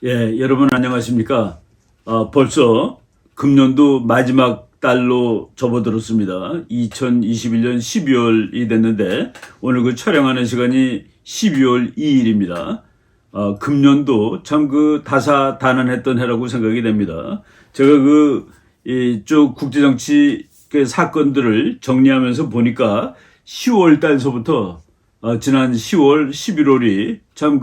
예, 여러분 안녕하십니까? 벌써 금년도 마지막 달로 접어들었습니다. 2021년 12월이 됐는데 오늘 그 촬영하는 시간이 12월 2일입니다. 금년도 참 그 다사다난했던 해라고 생각이 됩니다. 제가 이쪽 국제정치 그 사건들을 정리하면서 보니까 10월 달서부터 지난 10월, 11월이 참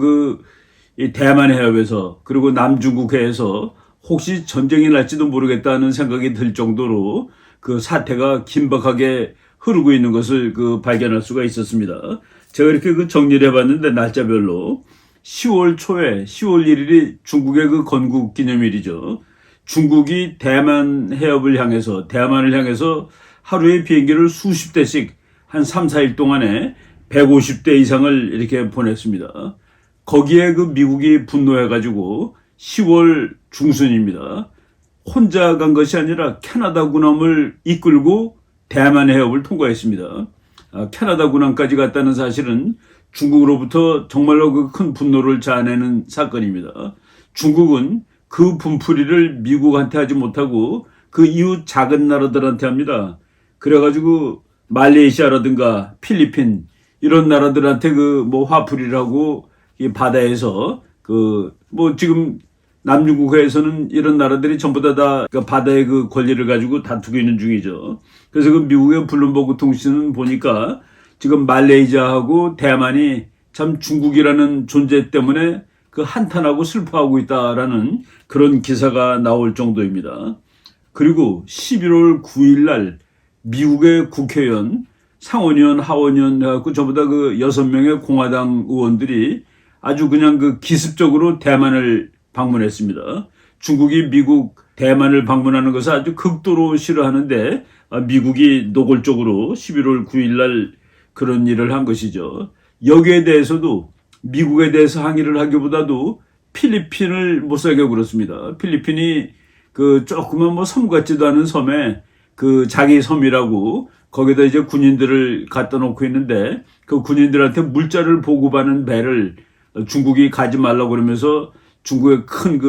이 대만 해협에서 그리고 남중국 해에서 혹시 전쟁이 날지도 모르겠다는 생각이 들 정도로 그 사태가 긴박하게 흐르고 있는 것을 발견할 수가 있었습니다. 제가 이렇게 정리를 해봤는데 날짜별로 10월 초에 10월 1일이 중국의 건국 기념일이죠. 중국이 대만을 향해서 하루에 비행기를 수십 대씩 한 3, 4일 동안에 150대 이상을 이렇게 보냈습니다. 거기에 미국이 분노해가지고 10월 중순입니다. 혼자 간 것이 아니라 캐나다 군함을 이끌고 대만 해협을 통과했습니다. 캐나다 군함까지 갔다는 사실은 중국으로부터 정말로 큰 분노를 자아내는 사건입니다. 중국은 그 분풀이를 미국한테 하지 못하고 그 이웃 작은 나라들한테 합니다. 그래가지고 말레이시아라든가 필리핀 이런 나라들한테 화풀이를 하고 이 바다에서 지금 남중국해에서는 이런 나라들이 전부 다 바다의 권리를 가지고 다투고 있는 중이죠. 그래서 미국의 블룸버그 통신은 보니까 지금 말레이시아하고 대만이 참 중국이라는 존재 때문에 한탄하고 슬퍼하고 있다라는 그런 기사가 나올 정도입니다. 그리고 11월 9일 날 미국의 국회의원, 상원의원, 하원의원 해갖고 전부 다 6명의 공화당 의원들이 아주 그냥 기습적으로 대만을 방문했습니다. 중국이 미국 대만을 방문하는 것을 아주 극도로 싫어하는데 미국이 노골적으로 11월 9일 날 그런 일을 한 것이죠. 여기에 대해서도 미국에 대해서 항의를 하기보다도 필리핀을 못 살게 굴었습니다. 필리핀이 조그만 섬 같지도 않은 섬에 자기 섬이라고 거기다 이제 군인들을 갖다 놓고 있는데 그 군인들한테 물자를 보급하는 배를 중국이 가지 말라고 그러면서 중국의 큰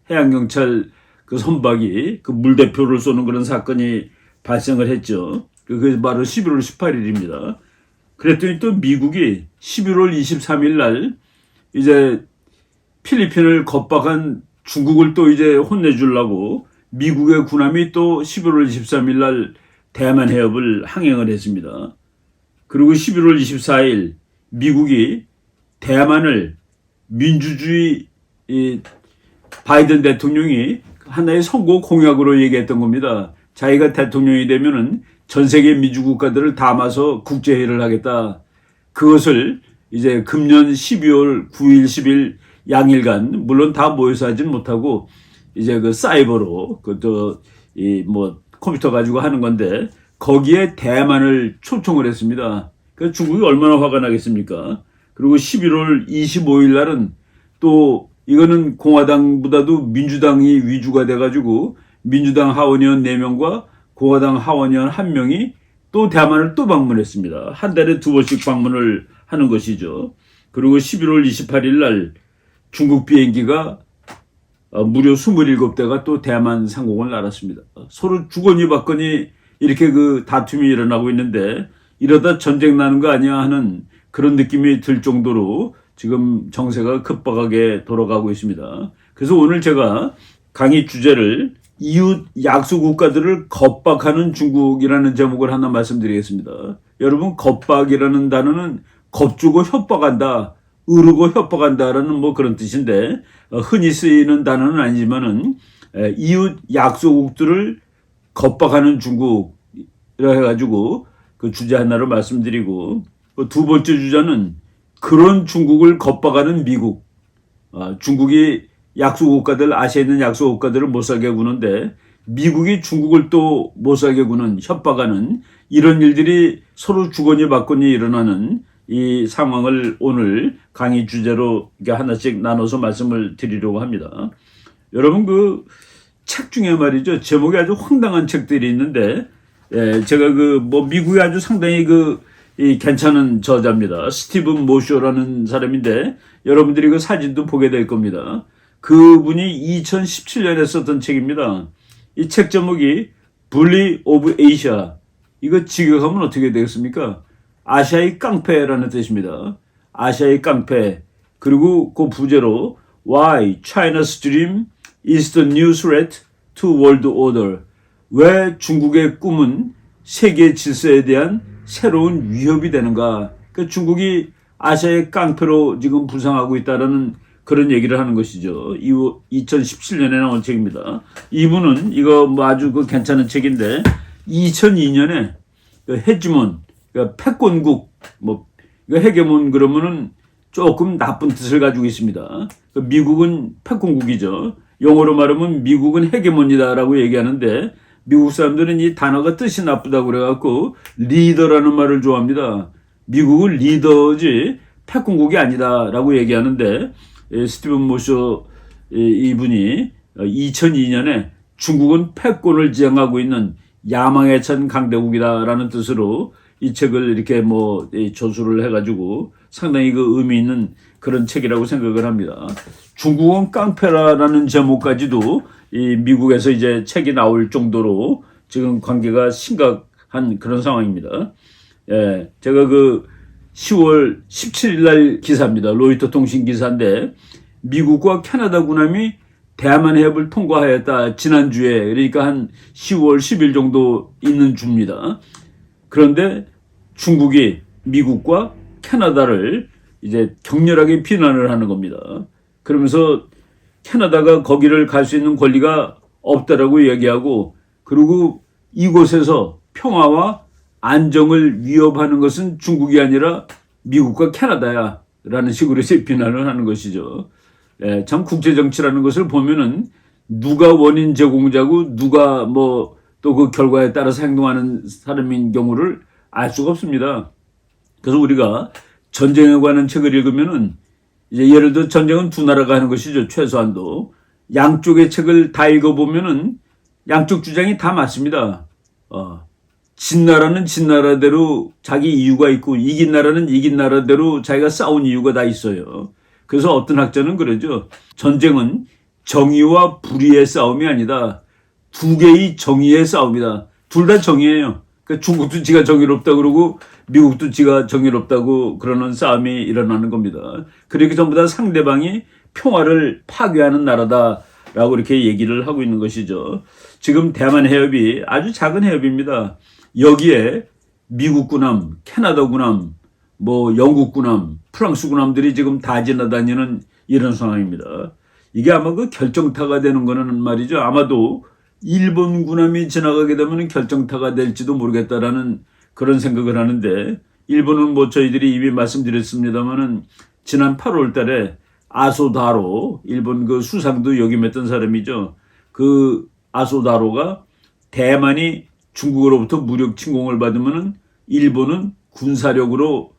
해양경찰 선박이 물대포를 쏘는 그런 사건이 발생을 했죠. 그게 바로 11월 18일입니다. 그랬더니 또 미국이 11월 23일 날 이제 필리핀을 겁박한 중국을 또 이제 혼내주려고 미국의 군함이 또 11월 23일 날 대만 해협을 항행을 했습니다. 그리고 11월 24일 미국이 대만을 민주주의 바이든 대통령이 하나의 선거 공약으로 얘기했던 겁니다. 자기가 대통령이 되면은 전 세계 민주국가들을 담아서 국제회의를 하겠다. 그것을 이제 금년 12월 9일, 10일 양일간 물론 다 모여서 하진 못하고 이제 사이버로 컴퓨터 가지고 하는 건데 거기에 대만을 초청을 했습니다. 그래서 중국이 얼마나 화가 나겠습니까? 그리고 11월 25일 날은 또 이거는 공화당보다도 민주당이 위주가 돼가지고 민주당 하원의원 4명과 공화당 하원의원 1명이 또 대만을 또 방문했습니다. 한 달에 2번씩 방문을 하는 것이죠. 그리고 11월 28일 날 중국 비행기가 무려 27대가 또 대만 상공을 날았습니다. 서로 주거니 받거니 이렇게 다툼이 일어나고 있는데 이러다 전쟁 나는 거 아니야 하는 그런 느낌이 들 정도로 지금 정세가 급박하게 돌아가고 있습니다. 그래서 오늘 제가 강의 주제를 이웃 약소국가들을 겁박하는 중국이라는 제목을 하나 말씀드리겠습니다. 여러분 겁박이라는 단어는 겁주고 협박한다, 으르고 협박한다라는 그런 뜻인데 흔히 쓰이는 단어는 아니지만은 이웃 약소국들을 겁박하는 중국이라 해가지고 주제 하나를 말씀드리고 두 번째 주제는 그런 중국을 겁박하는 미국. 중국이 약소국가들, 아시아에 있는 약소국가들을 못 살게 구는데 미국이 중국을 또 못 살게 구는, 협박하는 이런 일들이 서로 주거니 받거니 일어나는 이 상황을 오늘 강의 주제로 하나씩 나눠서 말씀을 드리려고 합니다. 여러분 책 중에 말이죠. 제목이 아주 황당한 책들이 있는데 제가 미국이 아주 상당히 이 괜찮은 저자입니다. 스티븐 모쇼라는 사람인데 여러분들이 사진도 보게 될 겁니다. 그분이 2017년에 썼던 책입니다. 이 책 제목이 Bully of Asia. 이거 직역하면 어떻게 되겠습니까? 아시아의 깡패라는 뜻입니다. 아시아의 깡패. 그리고 그 부제로 Why China's Dream is the new threat to world order. 왜 중국의 꿈은 세계 질서에 대한 새로운 위협이 되는가. 그러니까 중국이 아시아의 깡패로 지금 부상하고 있다는 그런 얘기를 하는 것이죠. 2017년에 나온 책입니다. 이분은 이거 뭐 아주 그 괜찮은 책인데 2002년에 그 헤지몬, 그러니까 패권국, 뭐 헤게몬 그러면은 조금 나쁜 뜻을 가지고 있습니다. 미국은 패권국이죠. 영어로 말하면 미국은 헤게몬이다라고 얘기하는데 미국 사람들은 이 단어가 뜻이 나쁘다고 그래갖고 리더라는 말을 좋아합니다. 미국은 리더지 패권국이 아니다라고 얘기하는데 스티븐 모셔 이분이 2002년에 중국은 패권을 지향하고 있는 야망에 찬 강대국이다라는 뜻으로 이 책을 이렇게 뭐 저술을 해가지고 상당히 그 의미 있는 그런 책이라고 생각을 합니다. 중국은 깡패라는 제목까지도 이 미국에서 이제 책이 나올 정도로 지금 관계가 심각한 그런 상황입니다. 예, 제가 그 10월 17일 날 기사입니다. 로이터 통신 기사인데 미국과 캐나다 군함이 대만 해협을 통과하였다. 지난주에 그러니까 한 10월 10일 정도 있는 주입니다. 그런데 중국이 미국과 캐나다를 이제 격렬하게 비난을 하는 겁니다. 그러면서 캐나다가 거기를 갈 수 있는 권리가 없다라고 얘기하고 그리고 이곳에서 평화와 안정을 위협하는 것은 중국이 아니라 미국과 캐나다야 라는 식으로 비난을 하는 것이죠. 예, 참 국제정치라는 것을 보면은 누가 원인 제공자고 누가 뭐 또 그 결과에 따라서 행동하는 사람인 경우를 알 수가 없습니다. 그래서 우리가 전쟁에 관한 책을 읽으면은 이제 예를 들어 전쟁은 두 나라가 하는 것이죠. 최소한도. 양쪽의 책을 다 읽어보면은 양쪽 주장이 다 맞습니다. 진 나라는 진 나라대로 자기 이유가 있고 이긴 나라는 이긴 나라대로 자기가 싸운 이유가 다 있어요. 그래서 어떤 학자는 그러죠. 전쟁은 정의와 불의의 싸움이 아니다. 두 개의 정의의 싸움이다. 둘 다 정의예요. 그러니까 중국도 지가 정의롭다 그러고 미국도 지가 정의롭다고 그러는 싸움이 일어나는 겁니다. 그렇게 전부 다 상대방이 평화를 파괴하는 나라다라고 이렇게 얘기를 하고 있는 것이죠. 지금 대만 해협이 아주 작은 해협입니다. 여기에 미국 군함, 캐나다 군함, 뭐 영국 군함, 프랑스 군함들이 지금 다 지나다니는 이런 상황입니다. 이게 아마 그 결정타가 되는 거는 말이죠. 아마도 일본 군함이 지나가게 되면 결정타가 될지도 모르겠다라는 그런 생각을 하는데 일본은 뭐 저희들이 이미 말씀드렸습니다마는 지난 8월 달에 아소다로 일본 그 수상도 역임했던 사람이죠. 그 아소다로가 대만이 중국으로부터 무력 침공을 받으면은 일본은 군사력으로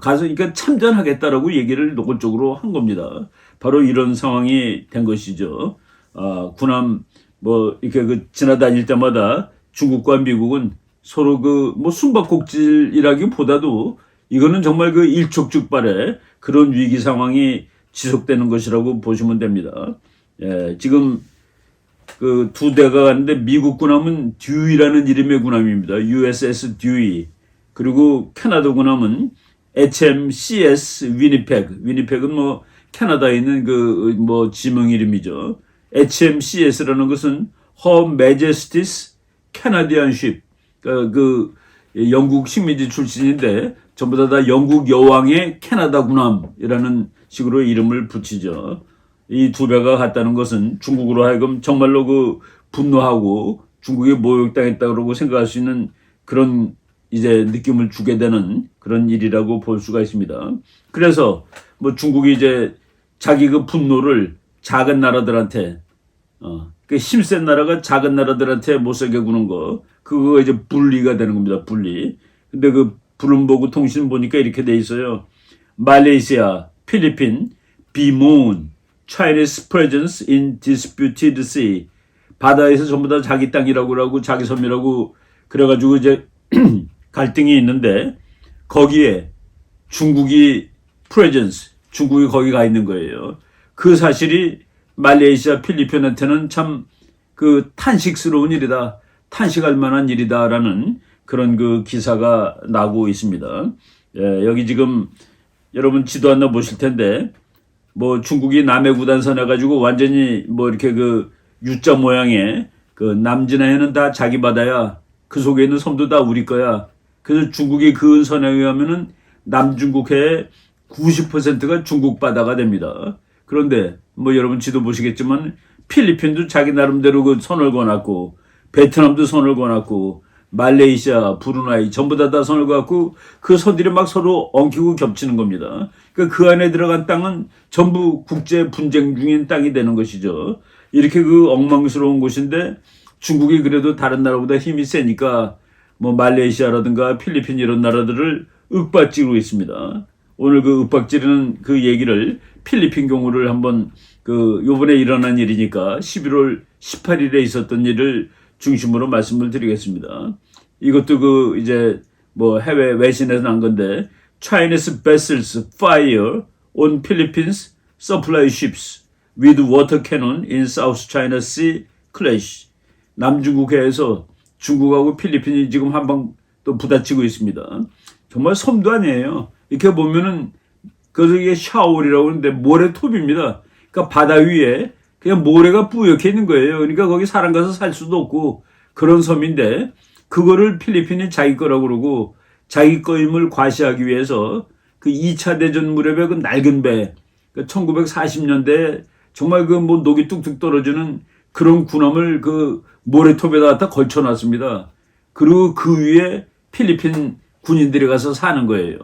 가서 그러니까 참전하겠다라고 얘기를 노골적으로 한 겁니다. 바로 이런 상황이 된 것이죠. 군함 뭐 이렇게 그 지나다닐 때마다 중국과 미국은 서로 그 뭐 숨바꼭질이라기보다도 이거는 정말 그 일촉즉발의 그런 위기 상황이 지속되는 것이라고 보시면 됩니다. 예, 지금 그 두 대가 갔는데 미국 군함은 듀이라는 이름의 군함입니다. USS 듀이. 그리고 캐나다 군함은 HMCS 위니펙. 위니펙은 뭐 캐나다에 있는 그 뭐 지명 이름이죠. HMCS라는 것은 Her Majesty's Canadian Ship. 그 영국 식민지 출신인데 전부 다 영국 여왕의 캐나다 군함이라는 식으로 이름을 붙이죠. 이 두 배가 갔다는 것은 중국으로 하여금 정말로 그 분노하고 중국에 모욕당했다 그러고 생각할 수 있는 그런 이제 느낌을 주게 되는 그런 일이라고 볼 수가 있습니다. 그래서 뭐 중국이 이제 자기 그 분노를 작은 나라들한테 그 힘센 나라가 작은 나라들한테 못살게 구는 거 그거 이제 분리가 되는 겁니다. 분리. 근데 그 블룸버그 통신 보니까 이렇게 돼 있어요. 말레이시아, 필리핀, bemoan Chinese presence in disputed sea. 바다에서 전부 다 자기 땅이라고 하고 자기 섬이라고 그래가지고 이제 갈등이 있는데 거기에 중국이 presence, 중국이 거기 가 있는 거예요. 그 사실이 말레이시아, 필리핀한테는 참 그 탄식스러운 일이다. 탄식할 만한 일이다라는 그런 그 기사가 나고 있습니다. 예, 여기 지금 여러분 지도 하나 보실 텐데 뭐 중국이 남해구단선 해가지고 완전히 뭐 이렇게 그 U자 모양의 그 남진해는 다 자기 바다야. 그 속에 있는 섬도 다 우리 거야. 그래서 중국이 그은 선에 의하면은 남중국해의 90%가 중국 바다가 됩니다. 그런데 뭐 여러분 지도 보시겠지만 필리핀도 자기 나름대로 그 선을 그어놨고 베트남도 선을 그어놨고 말레이시아, 브루나이 전부 다 선을 그어놨고 그 선들이 막 서로 엉키고 겹치는 겁니다. 그러니까 그 안에 들어간 땅은 전부 국제 분쟁 중인 땅이 되는 것이죠. 이렇게 그 엉망스러운 곳인데 중국이 그래도 다른 나라보다 힘이 세니까 뭐 말레이시아라든가 필리핀 이런 나라들을 윽박지르고 있습니다. 오늘 그 윽박지르는 그 얘기를 필리핀 경우를 한번 그 요번에 일어난 일이니까 11월 18일에 있었던 일을 중심으로 말씀을 드리겠습니다. 이것도 그 이제 뭐 해외 외신에서 난 건데 Chinese vessels fire on Philippines supply ships with water cannon in South China Sea clash. 남중국해에서 중국하고 필리핀이 지금 한방 또 부딪히고 있습니다. 정말 섬도 아니에요. 이렇게 보면은 그게 샤올이라고 하는데 모래톱입니다. 그러니까 바다 위에 그냥 모래가 뿌옇게 있는 거예요. 그러니까 거기 사람 가서 살 수도 없고 그런 섬인데 그거를 필리핀이 자기 거라고 그러고 자기 거임을 과시하기 위해서 그 2차 대전 무렵에 그 낡은 배, 그 1940년대에 정말 그 뭐 녹이 뚝뚝 떨어지는 그런 군함을 그 모래톱에다 갖다 걸쳐놨습니다. 그리고 그 위에 필리핀 군인들이 가서 사는 거예요.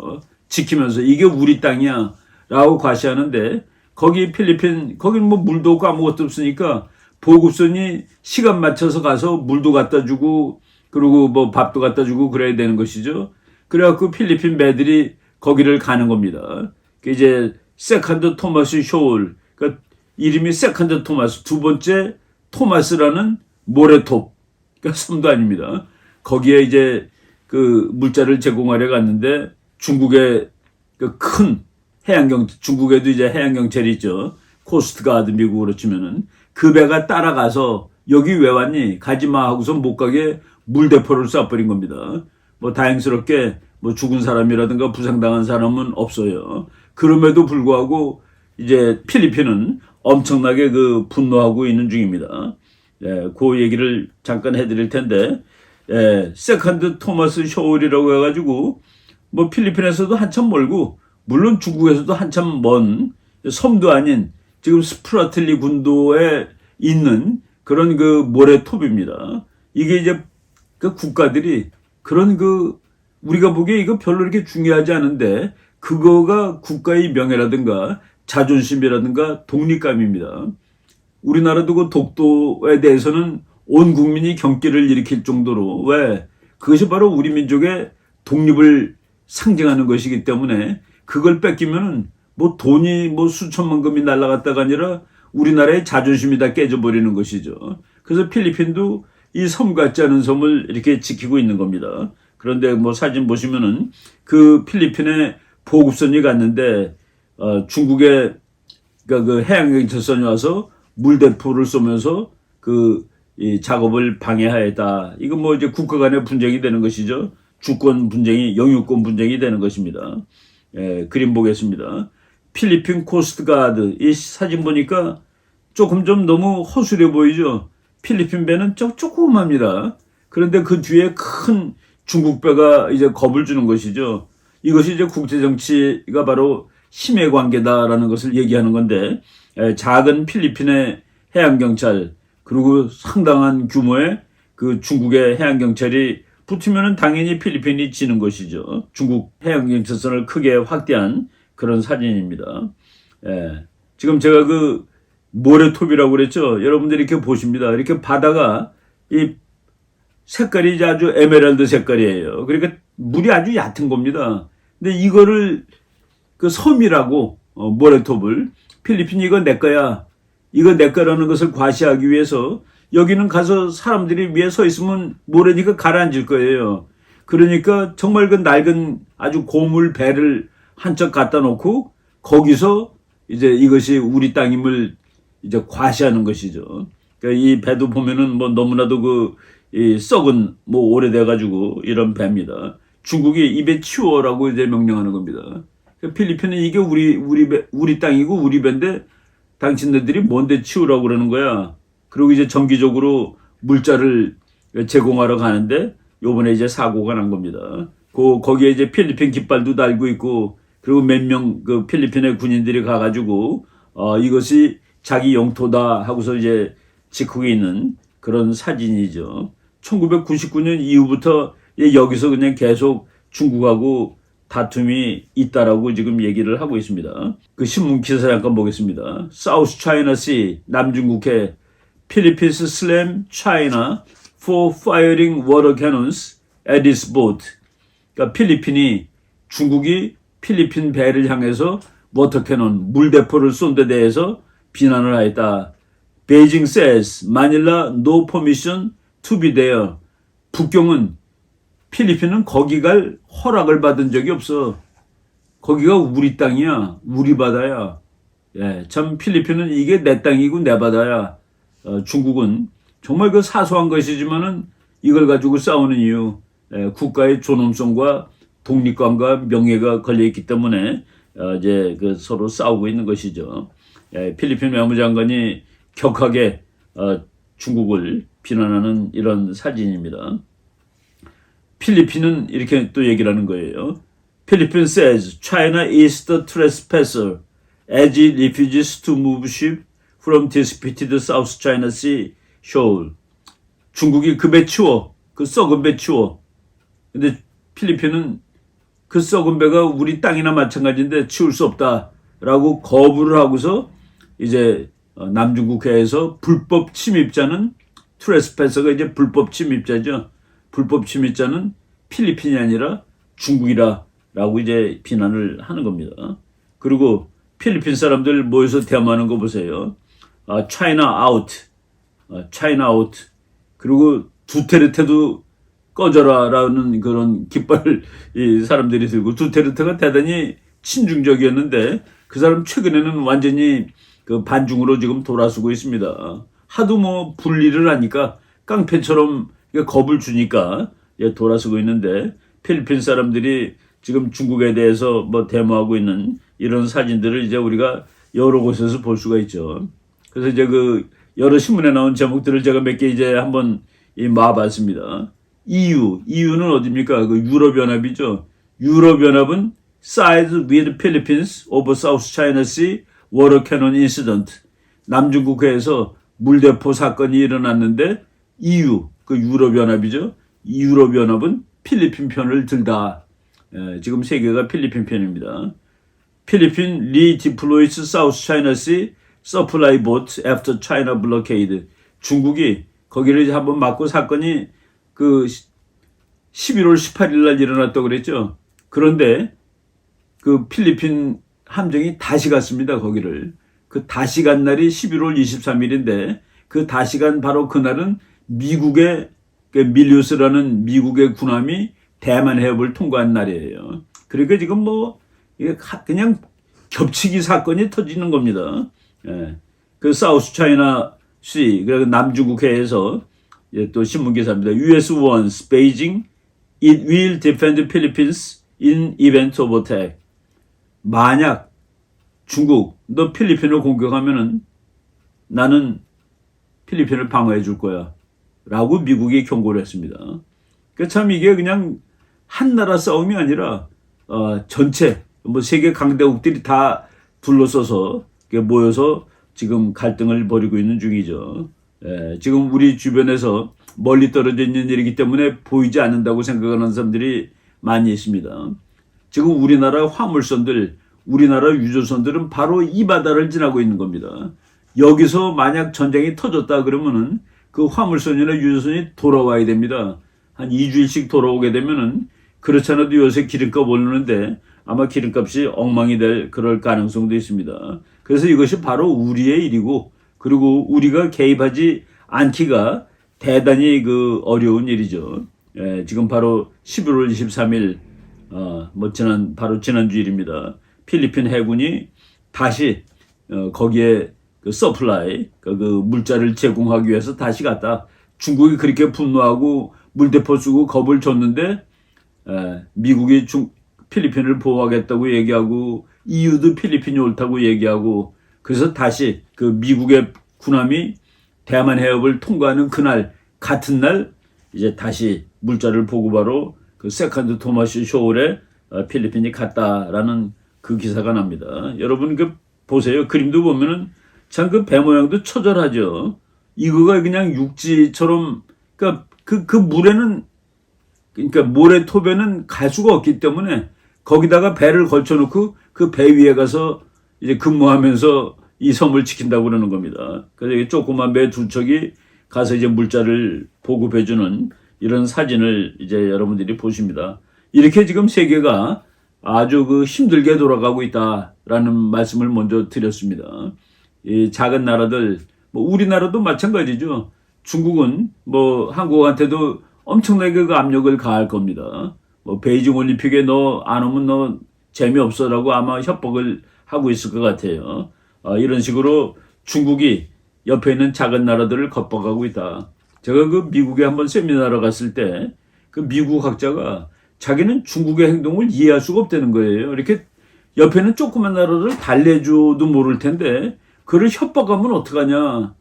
지키면서 이게 우리 땅이야 라고 과시하는데 거기 필리핀 거기는 뭐 물도 없고 아무것도 없으니까 보급선이 시간 맞춰서 가서 물도 갖다 주고 그리고 뭐 밥도 갖다 주고 그래야 되는 것이죠. 그래갖고 필리핀 배들이 거기를 가는 겁니다. 이제 세컨드 토마스 쇼울, 그러니까 이름이 세컨드 토마스, 두 번째 토마스라는 모래톱, 그러니까 섬도 아닙니다. 거기에 이제 그 물자를 제공하려 갔는데 중국의 그 큰 중국에도 이제 해양경찰이 있죠. 코스트가드 미국으로 치면은 그 배가 따라가서 여기 왜 왔니? 가지마 하고서 못 가게 물대포를 쏴버린 겁니다. 뭐 다행스럽게 뭐 죽은 사람이라든가 부상당한 사람은 없어요. 그럼에도 불구하고 이제 필리핀은 엄청나게 그 분노하고 있는 중입니다. 예, 그 얘기를 잠깐 해드릴 텐데, 예, 세컨드 토마스 쇼울이라고 해가지고 뭐 필리핀에서도 한참 멀고 물론 중국에서도 한참 먼 섬도 아닌 지금 스프라틀리 군도에 있는 그런 그 모래톱입니다. 이게 이제 그 국가들이 그런 그 우리가 보기에 이거 별로 이렇게 중요하지 않은데 그거가 국가의 명예라든가 자존심이라든가 독립감입니다. 우리나라도 그 독도에 대해서는 온 국민이 경기를 일으킬 정도로 왜? 그것이 바로 우리 민족의 독립을 상징하는 것이기 때문에 그걸 뺏기면은 뭐 돈이 뭐 수천만 금이 날아갔다가 아니라 우리나라의 자존심이 다 깨져버리는 것이죠. 그래서 필리핀도 이 섬 같지 않은 섬을 이렇게 지키고 있는 겁니다. 그런데 뭐 사진 보시면은 그 필리핀에 보급선이 갔는데 중국의 그러니까 그 해양경찰선이 와서 물대포를 쏘면서 이 작업을 방해하였다. 이건 뭐 이제 국가 간의 분쟁이 되는 것이죠. 주권 분쟁이 영유권 분쟁이 되는 것입니다. 예, 그림 보겠습니다. 필리핀 코스트가드 이 사진 보니까 조금 좀 너무 허술해 보이죠. 필리핀 배는 조그맣습니다. 그런데 그 뒤에 큰 중국 배가 이제 겁을 주는 것이죠. 이것이 이제 국제 정치가 바로 심해 관계다라는 것을 얘기하는 건데 작은 필리핀의 해양 경찰 그리고 상당한 규모의 그 중국의 해양 경찰이 붙으면은 당연히 필리핀이 지는 것이죠. 중국 해양 경찰선을 크게 확대한 그런 사진입니다. 예. 지금 제가 그 모래톱이라고 그랬죠. 여러분들이 이렇게 보십니다. 이렇게 바다가 이 색깔이 이제 아주 에메랄드 색깔이에요. 그러니까 물이 아주 얕은 겁니다. 근데 이거를 그 섬이라고 모래톱을 필리핀이 이거 내 거야. 이거 내 거라는 것을 과시하기 위해서 여기는 가서 사람들이 위에 서 있으면 모래니까 가라앉을 거예요. 그러니까 정말 그 낡은 아주 고물 배를 한 척 갖다 놓고 거기서 이제 이것이 우리 땅임을 이제 과시하는 것이죠. 그러니까 이 배도 보면은 뭐 너무나도 이 썩은 뭐 오래돼가지고 이런 배입니다. 중국이 이 배 치워라고 이제 명령하는 겁니다. 그러니까 필리핀은 이게 우리 땅이고 우리 배인데 당신네들이 뭔데 치우라고 그러는 거야. 그리고 이제 정기적으로 물자를 제공하러 가는데 요번에 이제 사고가 난 겁니다. 거기에 이제 필리핀 깃발도 달고 있고 그리고 몇 명 그 필리핀의 군인들이 가가지고 이것이 자기 영토다 하고서 이제 지키고 있는 그런 사진이죠. 1999년 이후부터 여기서 그냥 계속 중국하고 다툼이 있다라고 지금 얘기를 하고 있습니다. 그 신문 기사 잠깐 보겠습니다. South China Sea 남중국해 Philippines slam China for firing water cannons at its boat. 그러니까 필리핀이 중국이 필리핀 배를 향해서 워터 캐논 물대포를 쏜 데 대해서 비난을 하였다. Beijing says Manila no permission to be there. 북경은 필리핀은 거기 갈 허락을 받은 적이 없어. 거기가 우리 땅이야. 우리 바다야. 예, 참 필리핀은 이게 내 땅이고 내 바다야. 중국은 정말 그 사소한 것이지만은 이걸 가지고 싸우는 이유, 국가의 존엄성과 독립감과 명예가 걸려 있기 때문에 이제 그 서로 싸우고 있는 것이죠. 필리핀 외무장관이 격하게 중국을 비난하는 이런 사진입니다. 필리핀은 이렇게 또 얘기를 하는 거예요. Philippines says China is the trespasser as it refuses to move ship from disputed South China Sea shoal. 중국이 그 배 치워, 그 썩은 배 치워. 근데 필리핀은 그 썩은 배가 우리 땅이나 마찬가지인데 치울 수 없다라고 거부를 하고서 이제 남중국해에서 불법 침입자는 트레스패서가 이제 불법 침입자죠. 불법 침입자는 필리핀이 아니라 중국이라고 이제 비난을 하는 겁니다. 그리고 필리핀 사람들 모여서 대화하는 거 보세요. China out, China out. 그리고 두테르테도 꺼져라라는 그런 깃발을 이 사람들이 들고 두테르테가 대단히 친중적이었는데 그 사람 최근에는 완전히 그 반중으로 지금 돌아서고 있습니다. 하도 뭐 분리를 하니까 깡패처럼 겁을 주니까 돌아서고 있는데 필리핀 사람들이 지금 중국에 대해서 뭐 데모하고 있는 이런 사진들을 이제 우리가 여러 곳에서 볼 수가 있죠. 그래서 이제 그 여러 신문에 나온 제목들을 제가 몇 개 이제 한번 모아봤습니다. EU는 어디입니까? 그 유럽연합이죠. 유럽연합은 sides with Philippines over South China Sea water cannon incident. 남중국해에서 물대포 사건이 일어났는데 EU, 그 유럽연합이죠. 이 유럽연합은 필리핀 편을 들다. 지금 세계가 필리핀 편입니다. 필리핀 redeploys South China Sea supply boat after China blockade. 중국이 거기를 이제 한번 막고 사건이 그 11월 18일 날 일어났다고 그랬죠. 그런데 그 필리핀 함정이 다시 갔습니다. 거기를. 그 다시 간 날이 11월 23일인데 그 다시 간 바로 그날은 미국의 밀리우스라는 미국의 군함이 대만 해협을 통과한 날이에요. 그러니까 지금 뭐 이게 그냥 겹치기 사건이 터지는 겁니다. 그 사우스 차이나 시, 그 남중국해에서 또 신문 기사입니다. US warns Beijing it will defend Philippines in event of attack. 만약 중국 너 필리핀을 공격하면은 나는 필리핀을 방어해 줄 거야. 라고 미국이 경고를 했습니다. 그 참 이게 그냥 한 나라 싸움이 아니라 전체 뭐 세계 강대국들이 다 둘러서서 모여서 지금 갈등을 벌이고 있는 중이죠. 지금 우리 주변에서 멀리 떨어져 있는 일이기 때문에 보이지 않는다고 생각하는 사람들이 많이 있습니다. 지금 우리나라 화물선들, 우리나라 유조선들은 바로 이 바다를 지나고 있는 겁니다. 여기서 만약 전쟁이 터졌다 그러면은 그 화물선이나 유조선이 돌아와야 됩니다. 한 2주일씩 돌아오게 되면은 그렇지 않아도 요새 기름값 오르는데 아마 기름값이 엉망이 될 그럴 가능성도 있습니다. 그래서 이것이 바로 우리의 일이고 그리고 우리가 개입하지 않기가 대단히 그 어려운 일이죠. 지금 바로 11월 23일 바로 지난주일입니다. 필리핀 해군이 다시 거기에 그 서플라이, 그 물자를 제공하기 위해서 다시 갔다. 중국이 그렇게 분노하고 물대포 쓰고 겁을 줬는데 미국이 필리핀을 보호하겠다고 얘기하고 EU도 필리핀이 옳다고 얘기하고 그래서 다시 그 미국의 군함이 대만 해협을 통과하는 그날 같은 날 이제 다시 물자를 보고바로 그 세컨드 토마스 쇼홀에 필리핀이 갔다라는 그 기사가 납니다. 여러분 그 보세요. 그림도 보면은 참 그 배 모양도 처절하죠. 이거가 그냥 육지처럼 그러니까 그 물에는 그러니까 모래톱에는 갈 수가 없기 때문에 거기다가 배를 걸쳐놓고 그 배 위에 가서 이제 근무하면서 이 섬을 지킨다고 그러는 겁니다. 그래서 이 조그만 배 두 척이 가서 이제 물자를 보급해주는 이런 사진을 이제 여러분들이 보십니다. 이렇게 지금 세계가 아주 그 힘들게 돌아가고 있다라는 말씀을 먼저 드렸습니다. 이 작은 나라들, 뭐 우리나라도 마찬가지죠. 중국은 뭐 한국한테도 엄청나게 그 압력을 가할 겁니다. 뭐 베이징 올림픽에 너 안 오면 너 재미없어라고 아마 협박을 하고 있을 것 같아요. 이런 식으로 중국이 옆에 있는 작은 나라들을 겁박하고 있다. 제가 그 미국에 한번 세미나를 갔을 때 그 미국 학자가 자기는 중국의 행동을 이해할 수가 없다는 거예요. 이렇게 옆에는 조그만 나라를 달래줘도 모를 텐데 그를 협박하면 어떡하냐.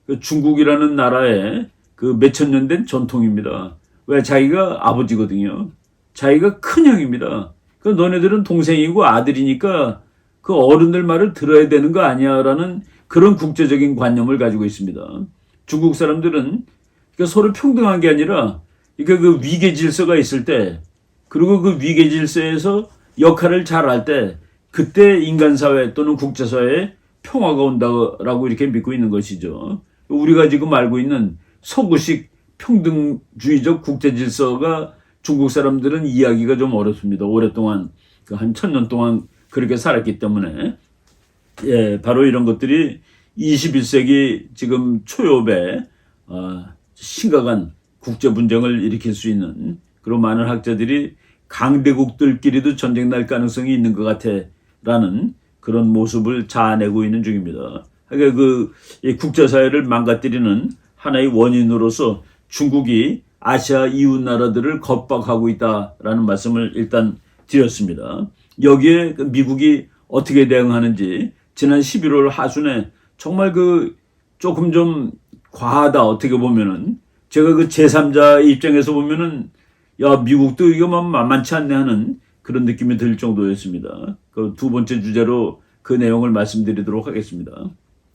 그 중국이라는 나라의 그 몇천 년 된 전통입니다. 왜 자기가 아버지거든요. 자기가 큰형입니다. 그 너네들은 동생이고 아들이니까 그 어른들 말을 들어야 되는 거 아니야라는 그런 국제적인 관념을 가지고 있습니다. 중국 사람들은 서로 평등한 게 아니라 그 위계 질서가 있을 때 그리고 그 위계 질서에서 역할을 잘 할 때 그때 인간사회 또는 국제사회에 평화가 온다라고 이렇게 믿고 있는 것이죠. 우리가 지금 알고 있는 서구식 평등주의적 국제 질서가 중국 사람들은 이해하기가 좀 어렵습니다. 오랫동안 한 1000년 동안 그렇게 살았기 때문에 바로 이런 것들이 21세기 지금 초엽에 심각한 국제 분쟁을 일으킬 수 있는 그런 많은 학자들이 강대국들끼리도 전쟁 날 가능성이 있는 것 같아라는 그런 모습을 자아내고 있는 중입니다. 그러니까 그 국제사회를 망가뜨리는 하나의 원인으로서 중국이 아시아 이웃 나라들을 겁박하고 있다라는 말씀을 일단 드렸습니다. 여기에 미국이 어떻게 대응하는지 지난 11월 하순에 정말 그 조금 좀 과하다 어떻게 보면은 제가 그 제3자의 입장에서 보면은 야 미국도 이거 만만치 않네 하는 그런 느낌이 들 정도였습니다. 그 두 번째 주제로 그 내용을 말씀드리도록 하겠습니다.